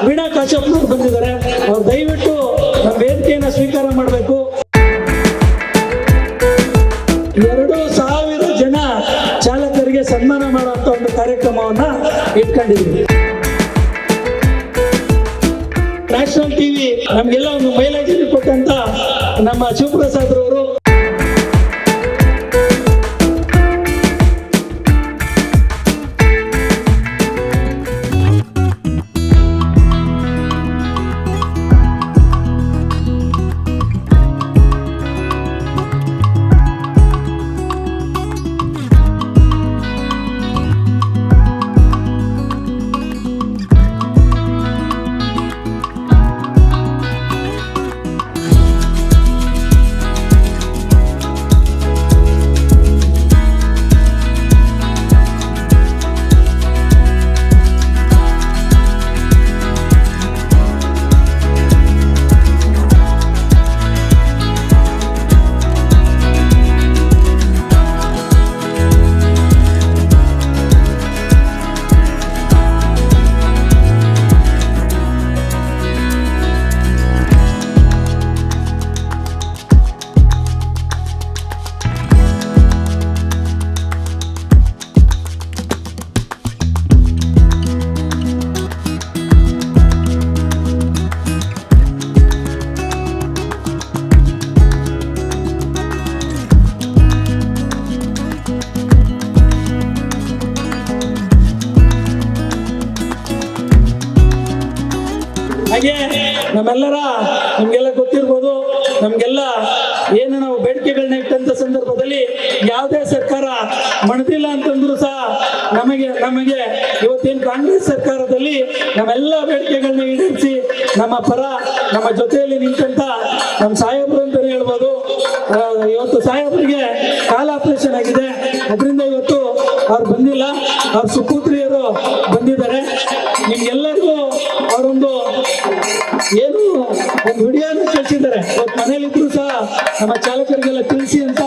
ವೀಣಾ ಕಾಶ್ಯಪ್ನವ್ರು ಬಂದಿದ್ದಾರೆ. ಅವ್ರು ದಯವಿಟ್ಟು ನಮ್ಮ ವೇದಿಕೆಯನ್ನು ಸ್ವೀಕಾರ ಮಾಡಬೇಕು. 2,000 ಜನ ಚಾಲಕರಿಗೆ ಸನ್ಮಾನ ಮಾಡುವಂತ ಒಂದು ಕಾರ್ಯಕ್ರಮವನ್ನ ಇಟ್ಕೊಂಡಿದ್ದೀವಿ. ನ್ಯಾಷನಲ್ ಟಿವಿ ನಮ್ಗೆಲ್ಲ ಒಂದು ಮೈಲೇಜ್ ಕೊಟ್ಟಂತ ನಮ್ಮ ಶಿವಪ್ರಸಾದ್ ಅವರು ಹಾಗೆ ನಿಮ್ಗೆಲ್ಲ ಗೊತ್ತಿರ್ಬೋದು, ನಮ್ಗೆಲ್ಲ ಏನು ನಾವು ಬೇಡಿಕೆಗಳನ್ನ ಇಟ್ಟಂತ ಸಂದರ್ಭದಲ್ಲಿ ಯಾವುದೇ ಸರ್ಕಾರ ಮಣದಿಲ್ಲ ಅಂತಂದ್ರು ಸಹ ನಮಗೆ ಇವತ್ತೇನು ಕಾಂಗ್ರೆಸ್ ಸರ್ಕಾರದಲ್ಲಿ ನಮ್ಮೆಲ್ಲ ಬೇಡಿಕೆಗಳನ್ನ ಈಡೇರಿಸಿ ನಮ್ಮ ಜೊತೆಯಲ್ಲಿ ನಿಂತಂತ ನಮ್ಮ ಸಾಹೇಬರು ಅಂತಾನೆ ಹೇಳ್ಬೋದು. ಇವತ್ತು ಸಾಹೇಬರಿಗೆ ಕಾಲ ಆಪರೇಷನ್ ಆಗಿದೆ, ಅದರಿಂದ ಇವತ್ತು ಅವ್ರು ಬಂದಿಲ್ಲ. ಅವ್ರ ಸುಪುತ್ರಿಯರು ಬಂದಿದ್ದಾರೆ. ನಿಮ್ಗೆಲ್ಲರಿಗೂ ಅವರೊಂದು ಏನು ಒಂದು ವಿಡಿಯೋನ ಕಳಿಸಿದ್ದಾರೆ. ಮನೇಲಿದ್ರು ಸಹ ನಮ್ಮ ಚಾಲಕರಿಗೆಲ್ಲ ತಿಳಿಸಿ ಅಂತ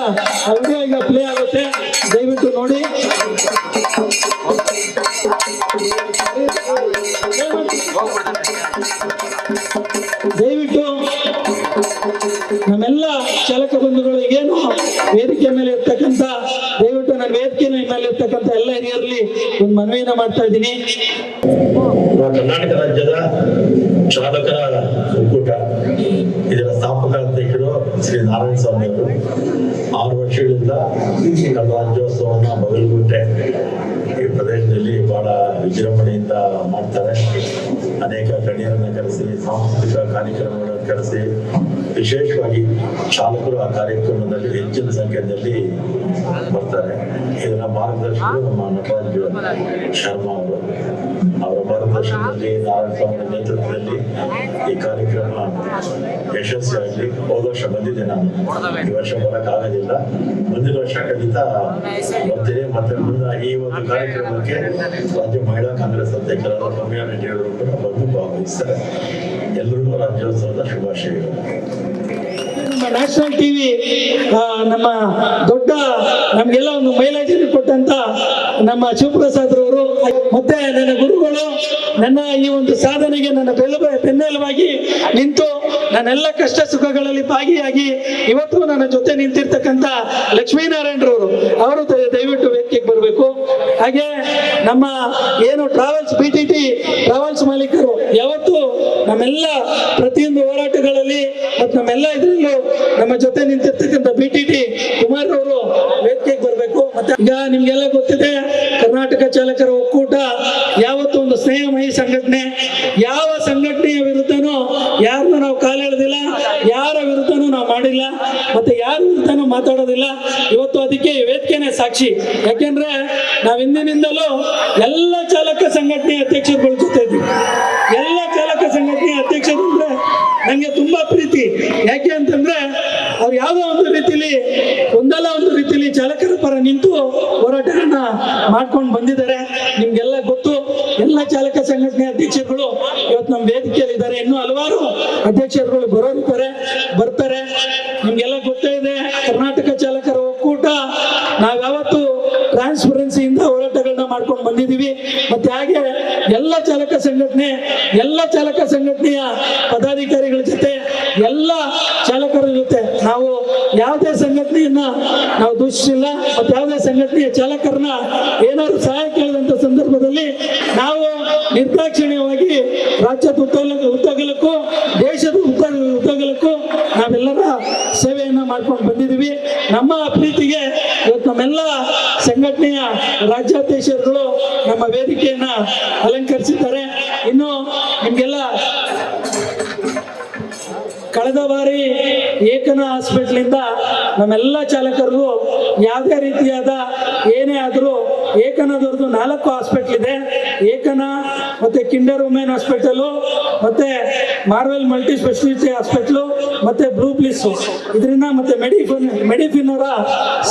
ಆ ವಿಡಿಯೋ ಈಗ ಪ್ಲೇ ಆಗುತ್ತೆ, ದಯವಿಟ್ಟು ನೋಡಿ. ದಯವಿಟ್ಟು ನಮ್ಮೆಲ್ಲ ಚಾಲಕ ಬಂಧುಗಳು ಏನು ವೇದಿಕೆ ಮೇಲೆ ಇರ್ತಕ್ಕಂಥ, ದಯವಿಟ್ಟು ನನ್ನ ವೇದಿಕೆ ಮೇಲೆ ಇರ್ತಕ್ಕಂಥ ಎಲ್ಲ ಹಿರಿಯರಲ್ಲಿ ಒಂದು ಮನವಿನ ಮಾಡ್ತಾ ಇದ್ದೀನಿ. ಕರ್ನಾಟಕ ರಾಜ್ಯದ ಚಾಲಕರ ಒಕ್ಕೂಟ ಇದರ ಸ್ಥಾಪಕ ಅಧ್ಯಕ್ಷರು ಶ್ರೀ ನಾರಾಯಣ ಸ್ವಾಮಿ ಅವರು 6 ವರ್ಷಗಳಿಂದ ರಾಜ್ಯೋತ್ಸವವನ್ನು ಬಗಲಗುಂಟೆ ಈ ಪ್ರದೇಶದಲ್ಲಿ ಬಹಳ ವಿಜೃಂಭಣೆಯಿಂದ ಮಾಡ್ತಾರೆ. ಅನೇಕ ಗಣ್ಯರನ್ನು ಕರೆಸಿ, ಸಾಂಸ್ಕೃತಿಕ ಕಾರ್ಯಕ್ರಮಗಳನ್ನು ಕರೆಸಿ, ವಿಶೇಷವಾಗಿ ಚಾಲಕರು ಆ ಕಾರ್ಯಕ್ರಮದಲ್ಲಿ ಹೆಚ್ಚಿನ ಸಂಖ್ಯೆಯಲ್ಲಿ ಬರ್ತಾರೆ. ಇದರ ಮಾರ್ಗದರ್ಶಕರು ನಮ್ಮ ನಟರಾಜ್ ಶರ್ಮಾ ಅವರು. ಅವರ ಮಾರ್ಗದರ್ಶನದಲ್ಲಿ ನಾರಾಯಣ ಸ್ವಾಮಿ ನೇತೃತ್ವದಲ್ಲಿ ಈ ಕಾರ್ಯಕ್ರಮ ಯಶಸ್ವಿಯಾಗಲಿ. ಹೋದ ವರ್ಷ ಬಂದಿದ್ದೆ ನಾನು, ಈ ವರ್ಷ ಬರೋಕ್ಕಾಗೋದಿಲ್ಲ, ಮುಂದಿನ ವರ್ಷ ಖಂಡಿತ ಬರ್ತೀನಿ. ಮತ್ತೆ ಮುಂದೆ ಈ ಒಂದು ಕಾರ್ಯಕ್ರಮಕ್ಕೆ ರಾಜ್ಯ ಮಹಿಳಾ ಕಾಂಗ್ರೆಸ್ ಅಧ್ಯಕ್ಷರಾದ ರಮ್ಯಾ ರೆಡ್ಡಿ ಅವರು ಕೂಡ ಬಂದು ಭಾಗವಹಿಸ್ತಾರೆ. ಎಲ್ಲರಿಗೂ ರಾಜ್ಯೋತ್ಸವದ ಶುಭಾಶಯಗಳು. ನ್ಯಾಷನಲ್ ಟಿವಿ ನಮ್ಮ ದೊಡ್ಡ ನಮ್ಗೆಲ್ಲ ಒಂದು ಮೈಲೇಜ್ ಕೊಟ್ಟಂತ ನಮ್ಮ ಶಿವಪ್ರಸಾದ್ ಅವರು, ಮತ್ತೆ ನನ್ನ ಗುರುಗಳು, ನನ್ನ ಈ ಒಂದು ಸಾಧನೆಗೆ ನನ್ನ ಬೆನ್ನೆಲುವಾಗಿ ನಿಂತು ನನ್ನೆಲ್ಲ ಕಷ್ಟ ಸುಖಗಳಲ್ಲಿ ಭಾಗಿಯಾಗಿ ಇವತ್ತು ನನ್ನ ಜೊತೆ ನಿಂತಿರ್ತಕ್ಕಂಥ ಲಕ್ಷ್ಮೀನಾರಾಯಣರವರು, ಅವರು ದಯವಿಟ್ಟು ವೇದಿಕೆಗೆ ಬರಬೇಕು. ಹಾಗೆ ನಮ್ಮ ಏನು ಟ್ರಾವೆಲ್ಸ್ BTT ಟ್ರಾವೆಲ್ಸ್ ಮಾಲೀಕರು ಯಾವತ್ತು ನಮ್ಮೆಲ್ಲ ಪ್ರತಿಯೊಂದು ಹೋರಾಟಗಳಲ್ಲಿ ಮತ್ತು ನಮ್ಮೆಲ್ಲ ಇದರಲ್ಲೂ ನಮ್ಮ ಜೊತೆ ನಿಂತಿರ್ತಕ್ಕಂಥ BTT ಕುಮಾರ್ ಅವರು ವೇದಿಕೆಗೆ ಬರಬೇಕು. ಮತ್ತೆ ಈಗ ನಿಮ್ಗೆಲ್ಲ ಗೊತ್ತಿದೆ, ಕರ್ನಾಟಕ ಚಾಲಕರ ಒಕ್ಕೂಟ ಯಾವತ್ತು ಒಂದು ಸ್ನೇಹಮಯಿ ಸಂಘಟನೆ. ಯಾವ ಸಂಘಟನೆಯ ವಿರುದ್ಧನೂ ಯಾರನ್ನು ನಾವು ಕಾಲೆಳೆದಿಲ್ಲ, ಯಾರ ವಿರುದ್ಧನೂ ನಾವು ಮಾಡಿಲ್ಲ, ಮತ್ತೆ ಯಾರ ವಿರುದ್ಧನೂ ಮಾತಾಡೋದಿಲ್ಲ. ಇವತ್ತು ಅದಕ್ಕೆ ವೇದಿಕೆನೇ ಸಾಕ್ಷಿ. ಯಾಕೆಂದ್ರೆ ನಾವು ಹಿಂದಿನಿಂದಲೂ ಎಲ್ಲ ಚಾಲಕ ಸಂಘಟನೆಯ ಅಧ್ಯಕ್ಷರುಗಳ ಜೊತೆ ಇದ್ದೀವಿ. ಎಲ್ಲ ಚಾಲಕ ಸಂಘಟನೆಯ ಅಧ್ಯಕ್ಷರು ಅಂದ್ರೆ ನನಗೆ ತುಂಬಾ ಪ್ರೀತಿ. ಯಾಕೆ ಅಂತಂದ್ರೆ ಅವ್ರು ಯಾವುದೋ ಒಂದು ರೀತಿಲಿ ಒಂದಲ್ಲ ಒಂದು ರೀತಿಲಿ ಚಾಲಕರ ಪರ ನಿಂತು ಹೋರಾಟಗಳನ್ನ ಮಾಡ್ಕೊಂಡು ಬಂದಿದ್ದಾರೆ. ನಿಮ್ಗೆಲ್ಲ ಗೊತ್ತು, ಎಲ್ಲ ಚಾಲಕ ಸಂಘಟನೆ ಅಧ್ಯಕ್ಷರುಗಳು ಇವತ್ತು ನಮ್ಮ ವೇದಿಕೆಯಲ್ಲಿ ಇದ್ದಾರೆ. ಇನ್ನೂ ಹಲವಾರು ಅಧ್ಯಕ್ಷರುಗಳು ಬರ್ತಾರೆ. ನಿಮ್ಗೆಲ್ಲ ಗೊತ್ತೇ ಇದೆ, ಕರ್ನಾಟಕ ಚಾಲಕರ ಒಕ್ಕೂಟ ನಾವ್ ಯಾವತ್ತು ಟ್ರಾನ್ಸ್ಪರೆನ್ಸಿಯಿಂದ ಹೋರಾಟಗಳನ್ನ ಮಾಡ್ಕೊಂಡು ಬಂದಿದ್ದೀವಿ. ಮತ್ತೆ ಹಾಗೆ ಎಲ್ಲ ಚಾಲಕ ಸಂಘಟನೆಯ ಪದಾಧಿಕಾರಿಗಳ ಜೊತೆ, ಎಲ್ಲ ಚಾಲಕರ ಜೊತೆ ನಾವು ಯಾವುದೇ ಸಂಘಟನೆಯನ್ನ ನಾವು ದೂಷಿಸಿಲ್ಲ. ಮತ್ತು ಯಾವುದೇ ಸಂಘಟನೆಯ ಚಾಲಕರನ್ನ ಏನಾದ್ರು ಸಹಾಯ ಕೇಳಿದಂಥ ಸಂದರ್ಭದಲ್ಲಿ ನಾವು ನಿರ್ದಾಕ್ಷಿಣ್ಯವಾಗಿ ರಾಜ್ಯದ ಉದ್ದಗಲಕ್ಕೂ ದೇಶದ ಉದ್ದಗಲಕ್ಕೂ ನಾವೆಲ್ಲರ ಸೇವೆಯನ್ನು ಮಾಡ್ಕೊಂಡು ಬಂದಿದ್ದೀವಿ. ನಮ್ಮ ಪ್ರೀತಿಗೆ ಇವತ್ತು ನಮ್ಮೆಲ್ಲ ಸಂಘಟನೆಯ ರಾಜ್ಯಾಧ್ಯಕ್ಷರುಗಳು ನಮ್ಮ ವೇದಿಕೆಯನ್ನ ಅಲಂಕರಿಸಿದ್ದಾರೆ. ಇನ್ನು ನಿಮಗೆಲ್ಲ ಕಳೆದ ಬಾರಿ ಏಕನ ಹಾಸ್ಪಿಟ್ಲಿಂದ ನಮ್ಮೆಲ್ಲ ಚಾಲಕರಿಗೂ ಯಾವುದೇ ರೀತಿಯಾದ ಏನೇ ಆದರೂ ಏಕನದವ್ರದ್ದು 4 ಹಾಸ್ಪಿಟ್ಲ್ ಇದೆ. ಏಕನ ಮತ್ತು ಕಿಂಡರ್ ವುಮೆನ್ ಹಾಸ್ಪಿಟಲು ಮತ್ತು ಮಾರ್ವೆಲ್ ಮಲ್ಟಿ ಸ್ಪೆಷಾಲಿಟಿ ಹಾಸ್ಪಿಟ್ಲು ಮತ್ತು ಬ್ಲೂ ಬ್ಲಿಸ್ಸು ಇದರಿಂದ ಮತ್ತು ಮೆಡಿಫಿನ್ ಅವರ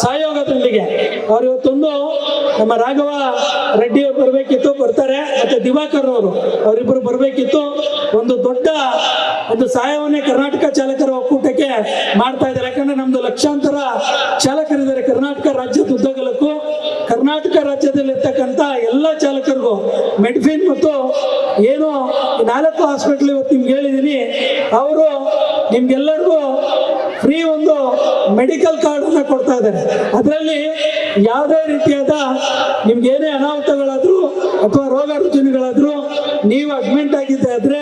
ಸಹಯೋಗದೊಂದಿಗೆ ಅವ್ರು ಇವತ್ತೊಂದು ನಮ್ಮ ರಾಘವ ರೆಡ್ಡಿ ಅವರು ಬರಬೇಕಿತ್ತು, ಬರ್ತಾರೆ. ಮತ್ತು ದಿವಾಕರ್ ಅವರಿಬ್ಬರು ಬರಬೇಕಿತ್ತು. ಒಂದು ದೊಡ್ಡ ಸಹಾಯವನ್ನೇ ಕರ್ನಾಟಕ ಚಾಲಕರ ಒಕ್ಕೂಟಕ್ಕೆ ಮಾಡ್ತಾ ಇದ್ದಾರೆ. ಯಾಕಂದ್ರೆ ನಮ್ದು ಲಕ್ಷಾಂತರ ಚಾಲಕರಿದ್ದಾರೆ ಕರ್ನಾಟಕ ರಾಜ್ಯದ ಉದ್ದಗಲಕ್ಕೂ. ಕರ್ನಾಟಕ ರಾಜ್ಯದಲ್ಲಿರ್ತಕ್ಕಂಥ ಎಲ್ಲ ಚಾಲಕರಿಗೂ ಮೆಡಿಫಿನ್ ಮತ್ತು ಏನು 4 ಹಾಸ್ಪಿಟ್ಲ್ ಇವತ್ತು ನಿಮ್ಗೆ ಹೇಳಿದ್ದೀನಿ, ಅವರು ನಿಮ್ಗೆಲ್ಲರಿಗೂ ಫ್ರೀ ಒಂದು ಮೆಡಿಕಲ್ ಕಾರ್ಡ್ ಅನ್ನ ಕೊಡ್ತಾ ಇದ್ದಾರೆ. ಅದರಲ್ಲಿ ಯಾವುದೇ ರೀತಿಯಾದ ನಿಮ್ಗೆ ಏನೇ ಅನಾಹುತಗಳಾದ್ರೂ ಅಥವಾ ರೋಗ ರುಜಿನಗಳಾದ್ರೂ ನೀವು ಅಡ್ಮಿಟ್ ಆಗಿದ್ದೆ ಆದ್ರೆ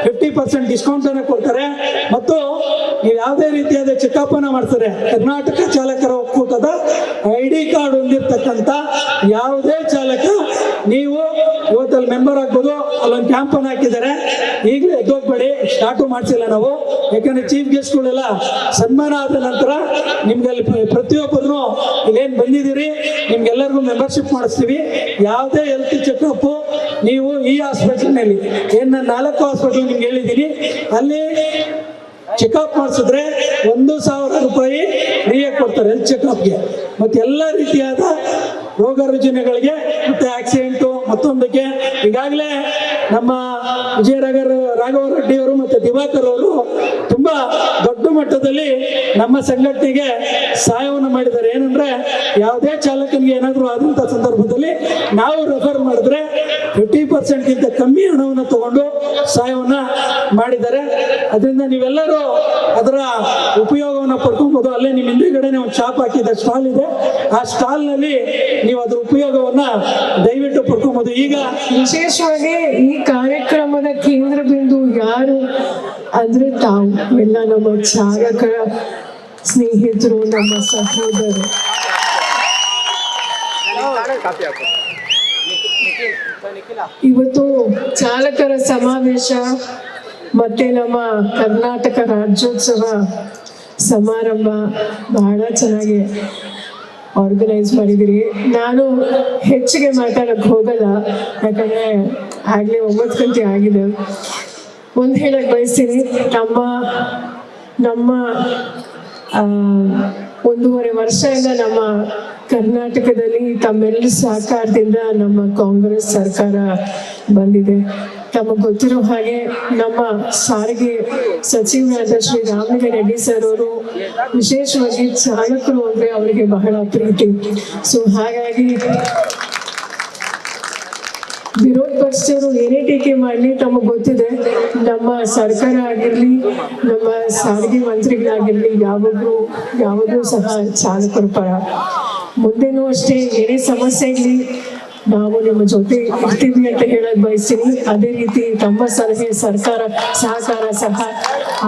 50% ಡಿಸ್ಕೌಂಟ್ ಅನ್ನು ಕೊಡ್ತಾರೆ. ಮತ್ತು ನೀವು ಯಾವುದೇ ರೀತಿಯಾದ ಚೆಕಪ್ ಅನ್ನ ಮಾಡ್ತಾರೆ. ಕರ್ನಾಟಕ ಚಾಲಕರ ಒಕ್ಕೂಟದ ID ಕಾರ್ಡ್ ಹೊಂದಿರ್ತಕ್ಕಂಥ ಯಾವುದೇ ಚಾಲಕ ನೀವು ಇವತ್ತಲ್ಲಿ ಮೆಂಬರ್ ಆಗ್ಬೋದು. ಅಲ್ಲೊಂದು ಕ್ಯಾಂಪ್ ಅನ್ನು ಹಾಕಿದ್ದಾರೆ. ಈಗಲೇ ಎದ್ದೋಗ್ಬೇಡಿ, ಸ್ಟಾರ್ಟು ಮಾಡಿಸಿಲ್ಲ ನಾವು. ಯಾಕಂದ್ರೆ ಚೀಫ್ ಗೆಸ್ಟ್ಗಳೆಲ್ಲ ಸನ್ಮಾನ ಆದ ನಂತರ ನಿಮ್ಗೆ ಅಲ್ಲಿ ಪ್ರತಿಯೊಬ್ಬರು ಇಲ್ಲೇನು ಬಂದಿದ್ದೀರಿ ನಿಮ್ಗೆಲ್ಲರಿಗೂ ಮೆಂಬರ್ಶಿಪ್ ಮಾಡಿಸ್ತೀವಿ. ಯಾವುದೇ ಹೆಲ್ತ್ ಚೆಕಪ್ ನೀವು ಈ ಹಾಸ್ಪಿಟಲ್ನಲ್ಲಿ ಏನು ನಾನು 4 ಹಾಸ್ಪಿಟಲ್ ನಿಮ್ಗೆ ಹೇಳಿದ್ದೀನಿ, ಅಲ್ಲಿ ಚೆಕಪ್ ಮಾಡಿಸಿದ್ರೆ 1,000 ರೂಪಾಯಿ ಫ್ರೀಯಾಗಿ ಕೊಡ್ತಾರೆ ಹೆಲ್ತ್ ಚೆಕಪ್ಗೆ. ಮತ್ತು ಎಲ್ಲ ರೀತಿಯಾದ ರೋಗ ರುಜಿನಗಳಿಗೆ ಮತ್ತು ಆಕ್ಸಿಡೆಂಟು ಮತ್ತೊಂದಕ್ಕೆ ಈಗಾಗಲೇ ನಮ್ಮ ರಾಘವ ರೆಡ್ಡಿ ಅವರು ಮತ್ತು ದಿವಾಕರ್ ಅವರು ತುಂಬ ದೊಡ್ಡ ಮಟ್ಟದಲ್ಲಿ ನಮ್ಮ ಸಂಘಟನೆಗೆ ಸಹಾಯವನ್ನು ಮಾಡಿದ್ದಾರೆ. ಏನಂದ್ರೆ ಯಾವುದೇ ಚಾಲಕನಿಗೆ ಏನಾದರೂ ಆದಂಥ ಸಂದರ್ಭದಲ್ಲಿ ನಾವು ರೆಫರ್ ಮಾಡಿದ್ರೆ 50%ಗಿಂತ ಕಮ್ಮಿ ಹಣವನ್ನು ತಗೊಂಡು ಸಹಾಯವನ್ನ ಮಾಡಿದ್ದಾರೆ. ಅದರಿಂದ ನೀವೆಲ್ಲರೂ ಅದರ ಉಪಯೋಗವನ್ನು ಪಡ್ಕೊಬೋದು. ಅಲ್ಲೇ ನಿಮ್ಮ ಹಿಂದೆಗಡೆನೆ ಒಂದು ಶಾಪ್ ಹಾಕಿದ ಸ್ಟಾಲ್ ಇದೆ. ಆ ಸ್ಟಾಲ್ ನಲ್ಲಿ ನೀವು ಅದ್ರ ಉಪಯೋಗವನ್ನ ದಯವಿಟ್ಟು ಪಡ್ಕೊಬೋದು. ಈಗ ವಿಶೇಷವಾಗಿ ಈ ಕಾರ್ಯಕ್ರಮದ ಕೇಂದ್ರ ಬಿಂದು ಯಾರು ಅಂದ್ರೆ ತಾವು ಎಲ್ಲ ನಮ್ಮ ಚಾಲಕರ ಸ್ನೇಹಿತರು, ನಮ್ಮ ಸಹೋದರರು. ಇವತ್ತು ಚಾಲಕರ ಸಮಾವೇಶ ಮತ್ತೆ ನಮ್ಮ ಕರ್ನಾಟಕ ರಾಜ್ಯೋತ್ಸವ ಸಮಾರಂಭ ಬಹಳ ಚೆನ್ನಾಗಿ ಆರ್ಗನೈಸ್ ಮಾಡಿದಿರಿ. ನಾನು ಹೆಚ್ಚಿಗೆ ಮಾತಾಡಕ್ಕೆ ಹೋಗಲ್ಲ, ಯಾಕಂದ್ರೆ ಆಗ್ಲೇ 9 ಗಂಟೆ ಆಗಿದೆ. ಒಂದು ಹೇಳಕ್ ಬಯಸ್ತೀನಿ, ನಮ್ಮ 1.5 ವರ್ಷದಿಂದ ನಮ್ಮ ಕರ್ನಾಟಕದಲ್ಲಿ ತಮ್ಮೆಲ್ಲ ಸಹಕಾರದಿಂದ ನಮ್ಮ ಕಾಂಗ್ರೆಸ್ ಸರ್ಕಾರ ಬಂದಿದೆ. ತಮಗೆ ಗೊತ್ತಿರೋ ಹಾಗೆ ನಮ್ಮ ಸಾರಿಗೆ ಸಚಿವರಾದ ಶ್ರೀ ರಾಮಲಿಂಗ ರೆಡ್ಡಿ ಸರ್ ಅವರು ವಿಶೇಷವಾಗಿ ಚಾಲಕರು ಅಂದ್ರೆ ಅವರಿಗೆ ಬಹಳ ಪ್ರೀತಿ. ಸೊ ಹಾಗಾಗಿ ವಿರೋಧ ಪಕ್ಷದವರು ಏನೇ ಟೀಕೆ ಮಾಡಲಿ ತಮಗೆ ಗೊತ್ತಿದೆ, ನಮ್ಮ ಸರ್ಕಾರ ಆಗಿರ್ಲಿ ನಮ್ಮ ಸಾರಿಗೆ ಮಂತ್ರಿಗಳಾಗಿರ್ಲಿ ಯಾವಾಗಲೂ ಸಹ ಚಾಲಕರ ಪರ. ಮುಂದೆನೂ ಅಷ್ಟೇ ಏನೇ ಸಮಸ್ಯೆ ಆಗಲಿ ನಾವು ನಿಮ್ಮ ಜೊತೆ ಇರ್ತೀವಿ ಅಂತ ಹೇಳಕ್ ಬಯಸ್ತೀನಿ. ಅದೇ ರೀತಿ ತಮ್ಮ ಸಲಹೆ ಸಹಕಾರ ಸಹ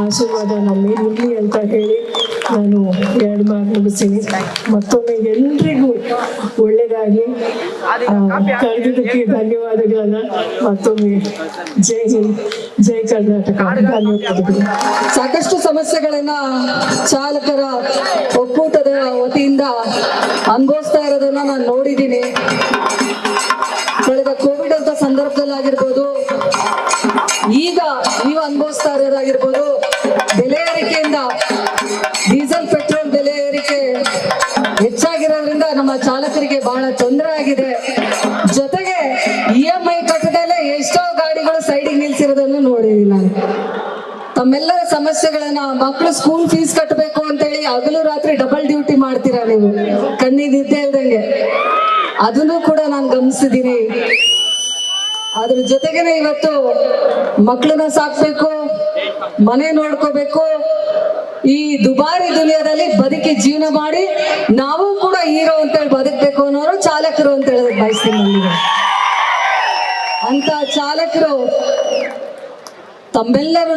ಆಶೀರ್ವಾದ ನಮ್ಮ ಇರಲಿ ಅಂತ ಹೇಳಿ ನಾನು 2 ಮಾತು ಮುಗಿಸ್ತೀನಿ. ಮತ್ತೊಮ್ಮೆ ಎಲ್ರಿಗೂ ಒಳ್ಳೇದಾಗಿ ಕರೆದಿದ್ದಕ್ಕೆ ಧನ್ಯವಾದಗಳನ್ನ ಮತ್ತೊಮ್ಮೆ. ಜೈ ಹಿಂದ್, ಜೈ ಕರ್ನಾಟಕ. ಧನ್ಯವಾದಗಳು. ಸಾಕಷ್ಟು ಸಮಸ್ಯೆಗಳನ್ನ ಚಾಲಕರ ಒಕ್ಕೂಟದ ವತಿಯಿಂದ ಅನುಭವಿಸ್ತಾ ಇರೋದನ್ನ ನಾನು ನೋಡಿದ್ದೀನಿ. ಕಳೆದ ಕೋವಿಡ್ ಅಂತ ಸಂದರ್ಭದಲ್ಲಾಗಿರ್ಬೋದು, ಈಗ ನೀವು ಅನುಭವಿಸ್ತಾ ಇರೋದಾಗಿರ್ಬೋದು, ಬೆಲೆ ಏರಿಕೆಯಿಂದ ಡೀಸೆಲ್ ಪೆಟ್ರೋಲ್ ಬೆಲೆ ಏರಿಕೆ ಹೆಚ್ಚಾಗಿರೋದ್ರಿಂದ ನಮ್ಮ ಚಾಲಕರಿಗೆ ಬಹಳ ತೊಂದರೆ ಆಗಿದೆ. ಜೊತೆಗೆ EMI ಕಟ್ಟದಲ್ಲೇ ಎಷ್ಟೋ ಗಾಡಿಗಳು ಸೈಡಿಗೆ ನಿಲ್ಸಿರೋದನ್ನು ನೋಡಿದ್ದೀನಿ ನಾನು. ತಮ್ಮೆಲ್ಲರ ಸಮಸ್ಯೆಗಳನ್ನ, ಮಕ್ಕಳು ಸ್ಕೂಲ್ ಫೀಸ್ ಕಟ್ಟಬೇಕು ಅಂತೇಳಿ ಹಗಲು ರಾತ್ರಿ ಡಬಲ್ ಡ್ಯೂಟಿ ಮಾಡ್ತೀರಾ ನೀವು, ಕಣ್ಣಿಗೆ ನಿದ್ದೆ ಇಲ್ದಂಗೆ. ಅದನ್ನು ಕೂಡ ನಾನು ಗಮನಿಸಿದ್ದೀನಿ. ಅದ್ರ ಜೊತೆಗೇನೆ ಇವತ್ತು ಮಕ್ಕಳನ್ನ ಸಾಕ್ಬೇಕು, ಮನೆ ನೋಡ್ಕೋಬೇಕು, ಈ ದುಬಾರಿ ದುನಿಯಾದಲ್ಲಿ ಬದುಕಿ ಜೀವನ ಮಾಡಿ ನಾವು ಕೂಡ ಹೀರೋ ಅಂತೇಳಿ ಬದುಕಬೇಕು ಅನ್ನೋರು ಚಾಲಕರು ಅಂತ ಹೇಳೋದಕ್ಕೆ ಬಯಸ್ತೀನಿ ನನಗೆ. ಅಂತ ಚಾಲಕರು ತಮ್ಮೆಲ್ಲರೂ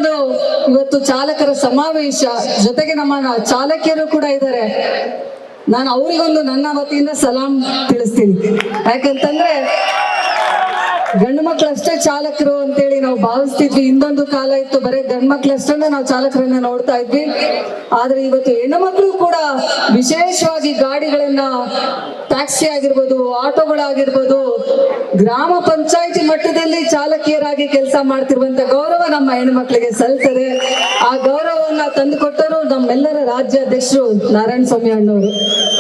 ಇವತ್ತು ಚಾಲಕರ ಸಮಾವೇಶ, ಜೊತೆಗೆ ನಮ್ಮ ಚಾಲಕಿಯರು ಕೂಡ ಇದ್ದಾರೆ. ನಾನು ಅವರಿಗೊಂದು ನನ್ನ ವತಿಯಿಂದ ಸಲಾಂ ತಿಳಿಸ್ತೀನಿ. ಯಾಕಂತಂದ್ರೆ ಗಂಡು ಮಕ್ಳಷ್ಟೇ ಚಾಲಕರು ಅಂತೇಳಿ ನಾವು ಭಾವಿಸ್ತಿದ್ವಿ. ಇನ್ನೊಂದು ಕಾಲ ಇತ್ತು, ಬರೀ ಗಂಡು ಮಕ್ಳಷ್ಟೇ ನಾವು ಚಾಲಕರನ್ನ ನೋಡ್ತಾ ಇದ್ವಿ. ಆದ್ರೆ ಇವತ್ತು ಹೆಣ್ಣು ಮಕ್ಕಳು ಕೂಡ ವಿಶೇಷವಾಗಿ ಗಾಡಿಗಳನ್ನ, ಟ್ಯಾಕ್ಸಿ ಆಗಿರ್ಬೋದು, ಆಟೋಗಳಾಗಿರ್ಬೋದು, ಗ್ರಾಮ ಪಂಚಾಯಿತಿ ಮಟ್ಟದಲ್ಲಿ ಚಾಲಕಿಯರಾಗಿ ಕೆಲಸ ಮಾಡ್ತಿರುವಂತ ಗೌರವ ನಮ್ಮ ಹೆಣ್ಣು ಮಕ್ಕಳಿಗೆ ಸಲ್ತದೆ. ಆ ಗೌರವವನ್ನ ತಂದುಕೊಟ್ಟರು ನಮ್ಮೆಲ್ಲರ ರಾಜ್ಯಾಧ್ಯಕ್ಷರು ನಾರಾಯಣ ಸ್ವಾಮಿ ಅಣ್ಣವರು.